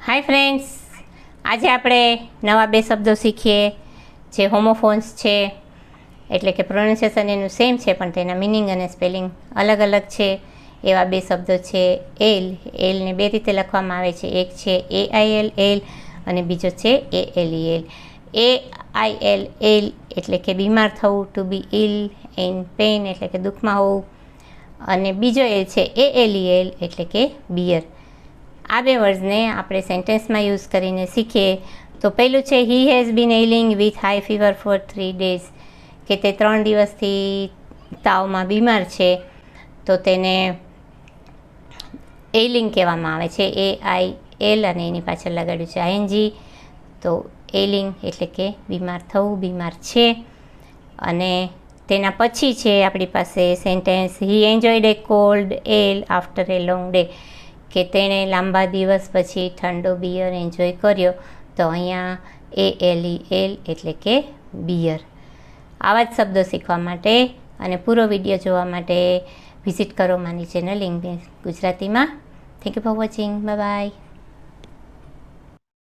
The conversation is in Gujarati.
હાય ફ્રેન્ડ્સ, આજે આપણે નવા બે શબ્દો શીખીએ જે હોમોફોન્સ છે, એટલે કે પ્રોનાઉન્સિએશન એનું સેમ છે પણ તેના મિનિંગ અને સ્પેલિંગ અલગ અલગ છે. એવા બે શબ્દો છે એલને બે રીતે લખવામાં આવે છે. એક છે AIL એલ અને બીજો છે ALEL. AIL એલ એટલે કે બીમાર થવું, to be ill in pain એટલે કે દુઃખમાં હોવું, અને બીજો એલ છે ALEL એટલે કે બિયર. આ બે વર્ડ્સને આપણે સેન્ટેન્સમાં યુઝ કરીને શીખીએ. તો પહેલું છે he has been ailing with high fever for 3 days, કે તે 3 દિવસથી તાવમાં બીમાર છે. તો તેને એલિંગ કહેવામાં આવે છે. AIL અને એની પાછળ લગાડ્યું છે ING. તો એલિંગ એટલે કે બીમાર થવું, બીમાર છે. અને તેના પછી છે આપણી પાસે સેન્ટેન્સ હી એન્જોયડ એ કોલ્ડ એલ આફ્ટર એ લોંગ ડે, કે તેણે લાંબા દિવસ પછી ઠંડો બિયર એન્જોય કર્યો. તો અહીંયા ALEL એટલે કે બિયર. આવા જ શબ્દો શીખવા માટે અને પૂરો વિડીયો જોવા માટે વિઝિટ કરો મારી ચેનલ ઇંગ્લિશ ગુજરાતીમાં. Thank you for watching. Bye bye.